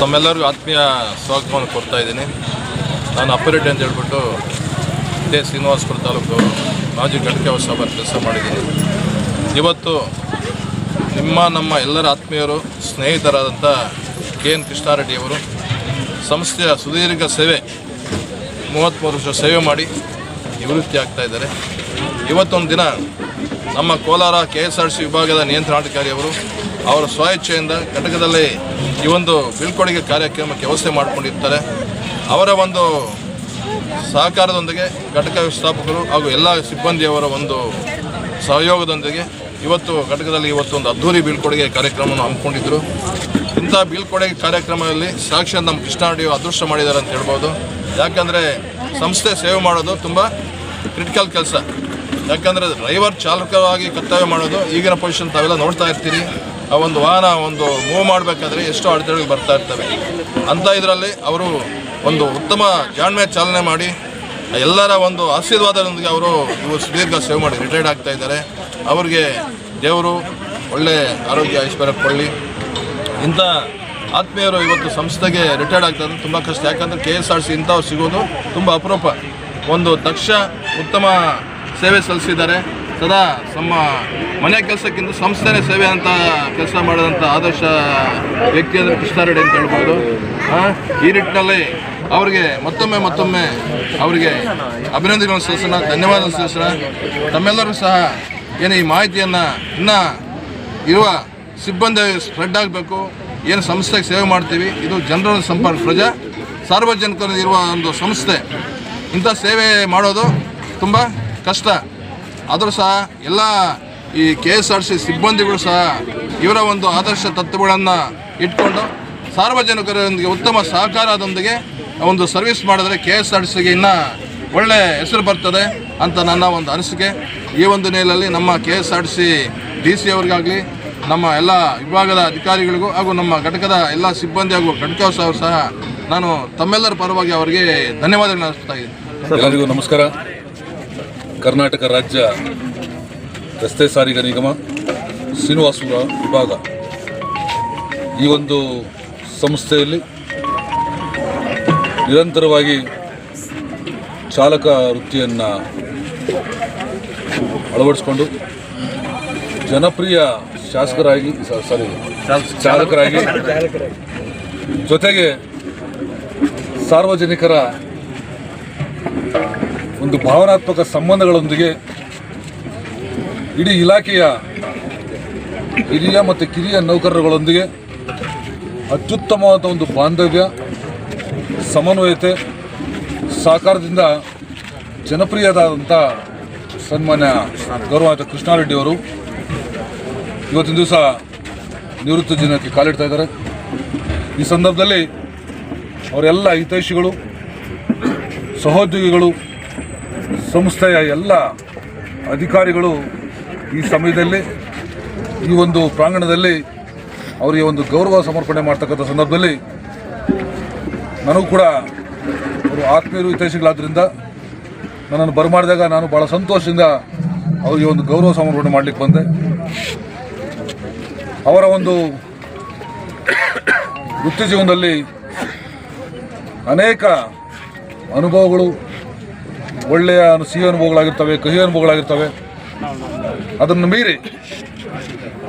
ತಮ್ಮೆಲ್ಲರಿಗೂ ಆತ್ಮೀಯ ಸ್ವಾಗತವನ್ನು ಕೊಡ್ತಾ ಇದ್ದೀನಿ. ನಾನು ಅಪರೇಟ್ ಅಂತ ಹೇಳ್ಬಿಟ್ಟು ಇದೇ ಶ್ರೀನಿವಾಸಪುರ ತಾಲೂಕು ಮಾಜಿ ಘಟಕ ಸಭಾ ಕೆಲಸ ಮಾಡಿದ್ದೀನಿ. ಇವತ್ತು ನಮ್ಮ ಎಲ್ಲರ ಆತ್ಮೀಯರು ಸ್ನೇಹಿತರಾದಂಥ KN ಕೃಷ್ಣಾರೆಡ್ಡಿಯವರು ಸಂಸ್ಥೆಯ ಸುದೀರ್ಘ ಸೇವೆ 33 ವರ್ಷ ಸೇವೆ ಮಾಡಿ ನಿವೃತ್ತಿ ಆಗ್ತಾಯಿದ್ದಾರೆ. ಇವತ್ತೊಂದು ದಿನ ನಮ್ಮ ಕೋಲಾರ KSRTC ವಿಭಾಗದ ನಿಯಂತ್ರಣಾಧಿಕಾರಿಯವರು ಅವರ ಸ್ವೇಚ್ಛೆಯಿಂದ ಘಟಕದಲ್ಲಿ ಈ ಒಂದು ಬೀಳ್ಕೊಡುಗೆ ಕಾರ್ಯಕ್ರಮಕ್ಕೆ ವ್ಯವಸ್ಥೆ ಮಾಡಿಕೊಂಡಿರ್ತಾರೆ. ಅವರ ಒಂದು ಸಹಕಾರದೊಂದಿಗೆ ಘಟಕ ವ್ಯವಸ್ಥಾಪಕರು ಹಾಗೂ ಎಲ್ಲ ಸಿಬ್ಬಂದಿಯವರ ಒಂದು ಸಹಯೋಗದೊಂದಿಗೆ ಇವತ್ತು ಘಟಕದಲ್ಲಿ ಒಂದು ಅದ್ಧೂರಿ ಬೀಳ್ಕೊಡುಗೆ ಕಾರ್ಯಕ್ರಮವನ್ನು ಹಮ್ಮಿಕೊಂಡಿದ್ದರು. ಇಂಥ ಬೀಳ್ಕೊಡುಗೆ ಕಾರ್ಯಕ್ರಮದಲ್ಲಿ ಸಾಕ್ಷಾತ್ ನಮ್ಮ ಕೃಷ್ಣಾರೆಡ್ಡಿ ಅದೃಷ್ಟ ಮಾಡಿದ್ದಾರೆ ಅಂತ ಹೇಳ್ಬೋದು. ಯಾಕಂದರೆ ಸಂಸ್ಥೆ ಸೇವೆ ಮಾಡೋದು ತುಂಬ ಕ್ರಿಟಿಕಲ್ ಕೆಲಸ. ಯಾಕಂದರೆ ಡ್ರೈವರ್ ಚಾಲಕರಾಗಿ ಕರ್ತವ್ಯ ಮಾಡೋದು ಈಗಿನ ಪೊಸಿಷನ್ ತಾವೆಲ್ಲ ನೋಡ್ತಾ ಇರ್ತೀರಿ. ಆ ಒಂದು ವಾಹನ ಮೂವ್ ಮಾಡಬೇಕಾದ್ರೆ ಎಷ್ಟೋ ಅಡೆತಡೆಗಳು ಬರ್ತಾ ಇರ್ತವೆ. ಅಂಥ ಇದರಲ್ಲಿ ಅವರು ಒಂದು ಉತ್ತಮ ಜಾಣ್ಮೆ ಚಾಲನೆ ಮಾಡಿ ಎಲ್ಲರ ಒಂದು ಆಶೀರ್ವಾದದೊಂದಿಗೆ ಅವರು ಸುದೀರ್ಘ ಸೇವೆ ಮಾಡಿ ರಿಟೈರ್ಡ್ ಆಗ್ತಾ ಇದ್ದಾರೆ. ಅವರಿಗೆ ದೇವರು ಒಳ್ಳೆ ಆರೋಗ್ಯ ಐಶ್ವರ್ಯ ಕೊಳ್ಳಿ. ಇಂಥ ಆತ್ಮೀಯರು ಇವತ್ತು ಸಂಸ್ಥೆಗೆ ರಿಟೈರ್ಡ್ ಆಗ್ತಾರೆ ತುಂಬ ಕಷ್ಟ. ಯಾಕಂದರೆ KSRTC ಇಂಥವ್ರು ಸಿಗೋದು ತುಂಬ ಅಪರೂಪ. ಒಂದು ದಕ್ಷ ಉತ್ತಮ ಸೇವೆ ಸಲ್ಲಿಸಿದ್ದಾರೆ. ಸದಾ ನಮ್ಮ ಮನೆ ಕೆಲಸಕ್ಕಿಂತ ಸಂಸ್ಥೆನೇ ಸೇವೆ ಅಂತ ಕೆಲಸ ಮಾಡಿದಂಥ ಆದರ್ಶ ವ್ಯಕ್ತಿ ಅಂದರೆ ಕೃಷ್ಣಾರೆಡ್ಡಿ ಅಂತ ಹೇಳ್ಬೋದು. ಈ ನಿಟ್ಟಿನಲ್ಲಿ ಅವರಿಗೆ ಮತ್ತೊಮ್ಮೆ ಅವರಿಗೆ ಅಭಿನಂದನೆಗಳನ್ನು ಸಲ್ಲಿಸೋಣ, ಧನ್ಯವಾದ ಸಲ್ಲಿಸೋಣ. ತಮ್ಮೆಲ್ಲರೂ ಸಹ ಏನು ಈ ಮಾಹಿತಿಯನ್ನು ಇನ್ನೂ ಇರುವ ಸಿಬ್ಬಂದಿ ಸ್ಪ್ರೆಡ್ ಆಗಬೇಕು. ಏನು ಸಂಸ್ಥೆಗೆ ಸೇವೆ ಮಾಡ್ತೀವಿ, ಇದು ಜನರ ಸಂಪರ್ಕ ಸಾರ್ವಜನಿಕರು ಇರುವ ಒಂದು ಸಂಸ್ಥೆ. ಇಂಥ ಸೇವೆ ಮಾಡೋದು ತುಂಬ ಕಷ್ಟ. ಆದರೂ ಸಹ ಎಲ್ಲ ಈ KSRTC ಸಿಬ್ಬಂದಿಗಳು ಸಹ ಇವರ ಒಂದು ಆದರ್ಶ ತತ್ವಗಳನ್ನು ಇಟ್ಕೊಂಡು ಸಾರ್ವಜನಿಕರೊಂದಿಗೆ ಉತ್ತಮ ಸಹಕಾರದೊಂದಿಗೆ ಒಂದು ಸರ್ವಿಸ್ ಮಾಡಿದ್ರೆ KSRTCಗೆ ಇನ್ನೂ ಒಳ್ಳೆಯ ಹೆಸರು ಬರ್ತದೆ ಅಂತ ನನ್ನ ಒಂದು ಅನಿಸಿಕೆ. ಈ ಒಂದು ನೆಲೆಯಲ್ಲಿ ನಮ್ಮ KSRTC DC ಅವರಿಗಾಗಲಿ, ನಮ್ಮ ಎಲ್ಲ ವಿಭಾಗದ ಅಧಿಕಾರಿಗಳಿಗೂ ಹಾಗೂ ನಮ್ಮ ಘಟಕದ ಎಲ್ಲ ಸಿಬ್ಬಂದಿ ಹಾಗೂ ಘಟಕವರು ಸಹ ನಾನು ತಮ್ಮೆಲ್ಲರ ಪರವಾಗಿ ಅವರಿಗೆ ಧನ್ಯವಾದಗಳನ್ನು ಅರ್ಪಿಸ್ತಾ ಇದ್ದೀನಿ. ಎಲ್ಲರಿಗೂ ನಮಸ್ಕಾರ. ಕರ್ನಾಟಕ ರಾಜ್ಯ ರಸ್ತೆ ಸಾರಿಗೆ ನಿಗಮ ಶ್ರೀನಿವಾಸಪುರ ವಿಭಾಗ ಈ ಒಂದು ಸಂಸ್ಥೆಯಲ್ಲಿ ನಿರಂತರವಾಗಿ ಚಾಲಕ ವೃತ್ತಿಯನ್ನು ಅಳವಡಿಸಿಕೊಂಡು ಜನಪ್ರಿಯ ಚಾಲಕರಾಗಿ ಜೊತೆಗೆ ಸಾರ್ವಜನಿಕರ ಒಂದು ಭಾವನಾತ್ಮಕ ಸಂಬಂಧಗಳೊಂದಿಗೆ ಇಡೀ ಇಲಾಖೆಯ ಹಿರಿಯ ಮತ್ತು ಕಿರಿಯ ನೌಕರರುಗಳೊಂದಿಗೆ ಅತ್ಯುತ್ತಮವಾದ ಒಂದು ಬಾಂಧವ್ಯ, ಸಮನ್ವಯತೆ, ಸಹಕಾರದಿಂದ ಜನಪ್ರಿಯರಾದಂಥ ಸನ್ಮಾನ್ಯ ಗೌರವಾನ್ವಿತ ಕೃಷ್ಣಾರೆಡ್ಡಿಯವರು ಇವತ್ತಿನ ದಿವಸ ನಿವೃತ್ತಿ ದಿನಕ್ಕೆ ಕಾಲಿಡ್ತಾ ಇದ್ದಾರೆ. ಈ ಸಂದರ್ಭದಲ್ಲಿ ಅವರೆಲ್ಲ ಹಿತೈಷಿಗಳು, ಸಹೋದ್ಯೋಗಿಗಳು, ಸಂಸ್ಥೆಯ ಎಲ್ಲ ಅಧಿಕಾರಿಗಳು ಈ ಸಮಯದಲ್ಲಿ ಈ ಒಂದು ಪ್ರಾಂಗಣದಲ್ಲಿ ಅವರಿಗೆ ಒಂದು ಗೌರವ ಸಮರ್ಪಣೆ ಮಾಡ್ತಕ್ಕಂಥ ಸಂದರ್ಭದಲ್ಲಿ ನನಗೂ ಕೂಡ ಅವರು ಆತ್ಮೀಯರು ಹಿತೈಷಿಗಳಾದ್ದರಿಂದ ನನ್ನನ್ನು ಬರಮಾಡಿದಾಗ ನಾನು ಭಾಳ ಸಂತೋಷದಿಂದ ಅವರಿಗೆ ಒಂದು ಗೌರವ ಸಮರ್ಪಣೆ ಮಾಡಲಿಕ್ಕೆ ಬಂದೆ. ಅವರ ಒಂದು ವೃತ್ತಿ ಜೀವನದಲ್ಲಿ ಅನೇಕ ಅನುಭವಗಳು, ಒಳ್ಳೆಯ ಸಿಹಿ ಅನುಭವಗಳಾಗಿರ್ತವೆ, ಕಹಿ ಅನುಭವಗಳಾಗಿರ್ತವೆ. ಅದನ್ನು ಮೀರಿ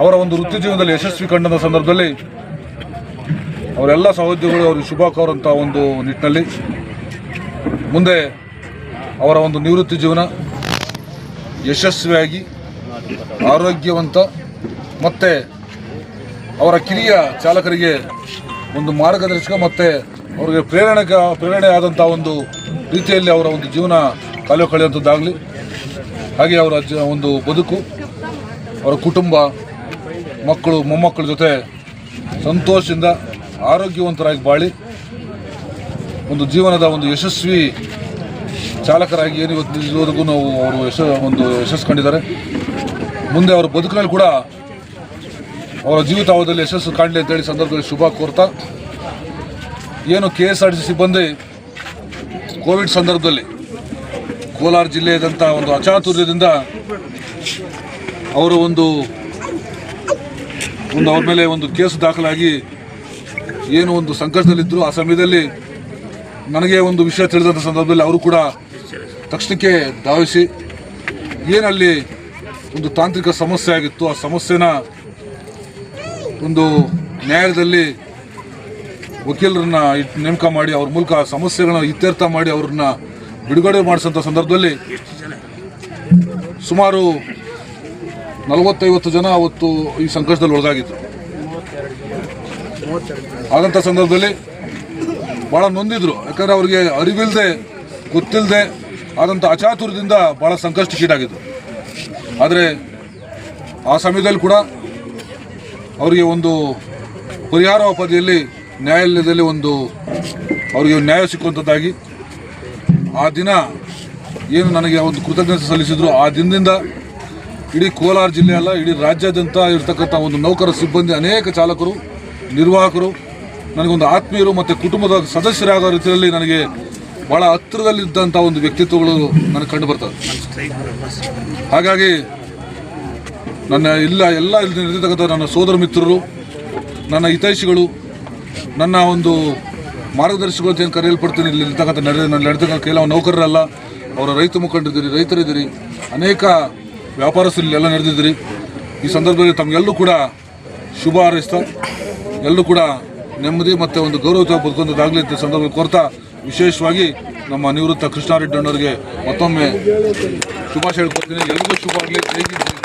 ಅವರ ಒಂದು ವೃತ್ತಿ ಜೀವನದಲ್ಲಿ ಯಶಸ್ವಿ ಕಂಡ ಸಂದರ್ಭದಲ್ಲಿ ಅವರೆಲ್ಲ ಸಹೋದ್ಯೋಗಿಗಳು ಅವರಿಗೆ ಶುಭ ಕೋರಂಥ ಒಂದು ನಿಟ್ಟಿನಲ್ಲಿ ಮುಂದೆ ಅವರ ಒಂದು ನಿವೃತ್ತಿ ಜೀವನ ಯಶಸ್ವಿಯಾಗಿ ಆರೋಗ್ಯವಂತ ಮತ್ತು ಅವರ ಕಿರಿಯ ಚಾಲಕರಿಗೆ ಒಂದು ಮಾರ್ಗದರ್ಶಕ ಮತ್ತು ಅವರಿಗೆ ಪ್ರೇರಣೆ ಆದಂಥ ಒಂದು ರೀತಿಯಲ್ಲಿ ಅವರ ಒಂದು ಜೀವನ ಕಾಲ ಕಳೆಯುವಂಥದ್ದಾಗಲಿ. ಹಾಗೆ ಅವರ ಒಂದು ಬದುಕು, ಅವರ ಕುಟುಂಬ, ಮಕ್ಕಳು ಮೊಮ್ಮಕ್ಕಳ ಜೊತೆ ಸಂತೋಷದಿಂದ ಆರೋಗ್ಯವಂತರಾಗಿ ಬಾಳಿ ಒಂದು ಜೀವನದ ಒಂದು ಯಶಸ್ವಿ ಚಾಲಕರಾಗಿ ಏನು ಇವತ್ತಿವರೆಗೂ ನಾವು ಅವರು ಯಶಸ್ಸು ಕಂಡಿದ್ದಾರೆ. ಮುಂದೆ ಅವರ ಬದುಕಿನಲ್ಲಿ ಕೂಡ ಅವರ ಜೀವಿತಾವಧಿಯಲ್ಲಿ ಯಶಸ್ಸು ಕಾಣಲಿ ಅಂತೇಳಿ ಸಂದರ್ಭದಲ್ಲಿ ಶುಭ ಕೋರ್ತಾ, ಏನು KSRTC ಸಿಬ್ಬಂದಿ ಕೋವಿಡ್ ಸಂದರ್ಭದಲ್ಲಿ ಕೋಲಾರ ಜಿಲ್ಲೆಯಾದಂಥ ಒಂದು ಅಚಾತುರ್ಯದಿಂದ ಅವರು ಒಂದು ಅವ್ರ ಮೇಲೆ ಒಂದು ಕೇಸು ದಾಖಲಾಗಿ ಏನು ಒಂದು ಸಂಕಷ್ಟದಲ್ಲಿದ್ದರು. ಆ ಸಮಯದಲ್ಲಿ ನನಗೆ ಒಂದು ವಿಷಯ ತಿಳಿದಂಥ ಸಂದರ್ಭದಲ್ಲಿ ಅವರು ಕೂಡ ತಕ್ಷಣಕ್ಕೆ ಧಾವಿಸಿ ಏನಲ್ಲಿ ಒಂದು ತಾಂತ್ರಿಕ ಸಮಸ್ಯೆ ಆಗಿತ್ತು, ಆ ಸಮಸ್ಯೆನ ಒಂದು ನ್ಯಾಯಾಲಯದಲ್ಲಿ ವಕೀಲರನ್ನ ನೇಮಕ ಮಾಡಿ ಅವ್ರ ಮೂಲಕ ಸಮಸ್ಯೆಗಳನ್ನ ಇತ್ಯರ್ಥ ಮಾಡಿ ಅವ್ರನ್ನ ಬಿಡುಗಡೆ ಮಾಡಿಸೋಂಥ ಸಂದರ್ಭದಲ್ಲಿ ಸುಮಾರು 40-50 ಜನ ಅವತ್ತು ಈ ಸಂಕಷ್ಟದಲ್ಲಿ ಒಳಗಾಗಿದ್ರು. ಆದಂಥ ಸಂದರ್ಭದಲ್ಲಿ ಭಾಳ ನೊಂದಿದ್ರು. ಯಾಕಂದರೆ ಅವರಿಗೆ ಅರಿವಿಲ್ಲದೆ ಗೊತ್ತಿಲ್ಲದೆ ಆದಂಥ ಅಚಾತುರ್ಯದಿಂದ ಭಾಳ ಸಂಕಷ್ಟಕ್ಕೀಡಾಗಿದ್ರು. ಆದರೆ ಆ ಸಮಯದಲ್ಲಿ ಕೂಡ ಅವರಿಗೆ ಒಂದು ಪರಿಹಾರ ಅವಧಿಯಲ್ಲಿ ನ್ಯಾಯಾಲಯದಲ್ಲಿ ಒಂದು ಅವರಿಗೆ ನ್ಯಾಯ ಸಿಕ್ಕುವಂಥದ್ದಾಗಿ ಆ ದಿನ ಏನು ನನಗೆ ಒಂದು ಕೃತಜ್ಞತೆ ಸಲ್ಲಿಸಿದ್ರು. ಆ ದಿನದಿಂದ ಇಡೀ ಕೋಲಾರ ಜಿಲ್ಲೆ ಅಲ್ಲ, ಇಡೀ ರಾಜ್ಯಾದ್ಯಂತ ಇರತಕ್ಕಂಥ ಒಂದು ನೌಕರ ಸಿಬ್ಬಂದಿ, ಅನೇಕ ಚಾಲಕರು, ನಿರ್ವಾಹಕರು ನನಗೊಂದು ಆತ್ಮೀಯರು ಮತ್ತು ಕುಟುಂಬದ ಸದಸ್ಯರಾಗೋ ರೀತಿಯಲ್ಲಿ ನನಗೆ ಭಾಳ ಹತ್ತಿರದಲ್ಲಿದ್ದಂಥ ಒಂದು ವ್ಯಕ್ತಿತ್ವಗಳು ನನಗೆ ಕಂಡು ಬರ್ತವೆ. ಹಾಗಾಗಿ ನನ್ನ ಎಲ್ಲ ಇರ್ತಕ್ಕಂಥ ನನ್ನ ಸೋದರ ಮಿತ್ರರು, ನನ್ನ ಹಿತೈಷಿಗಳು, ನನ್ನ ಒಂದು ಮಾರ್ಗದರ್ಶಿಗಳು ಅಂತ ಏನು ಕರೆಯಲ್ಪಡ್ತೀನಿ, ಇಲ್ಲಿ ಇರ್ತಕ್ಕಂಥ ನಡೆತಕ್ಕಂಥ ಕೆಲವು ನೌಕರರಲ್ಲ, ಅವರ ರೈತ ಮುಖಂಡರಿದ್ದೀರಿ, ರೈತರಿದ್ದೀರಿ, ಅನೇಕ ವ್ಯಾಪಾರಸ್ಥರು ಇಲ್ಲೆಲ್ಲ ನಡೆದಿದ್ದೀರಿ. ಈ ಸಂದರ್ಭದಲ್ಲಿ ತಮಗೆಲ್ಲೂ ಕೂಡ ಶುಭ ಹಾರೈಸ್ತಾ ಎಲ್ಲರೂ ಕೂಡ ನೆಮ್ಮದಿ ಮತ್ತು ಒಂದು ಗೌರವಯುತ ಬದುಕೊಂಡದಾಗಲಿ ಅಂತ ಸಂದರ್ಭದಲ್ಲಿ ಕೋರ್ತಾ, ವಿಶೇಷವಾಗಿ ನಮ್ಮ ನಿವೃತ್ತ ಕೃಷ್ಣಾರೆಡ್ಡಿ ಅಣ್ಣವರಿಗೆ ಮತ್ತೊಮ್ಮೆ ಶುಭಾಶಯ ಹೇಳ್ಕೊಡ್ತೀನಿ. ಎಲ್ಲರಿಗೂ ಶುಭ ಆಗಲಿ. ಜೈ ಹಿಂದ್.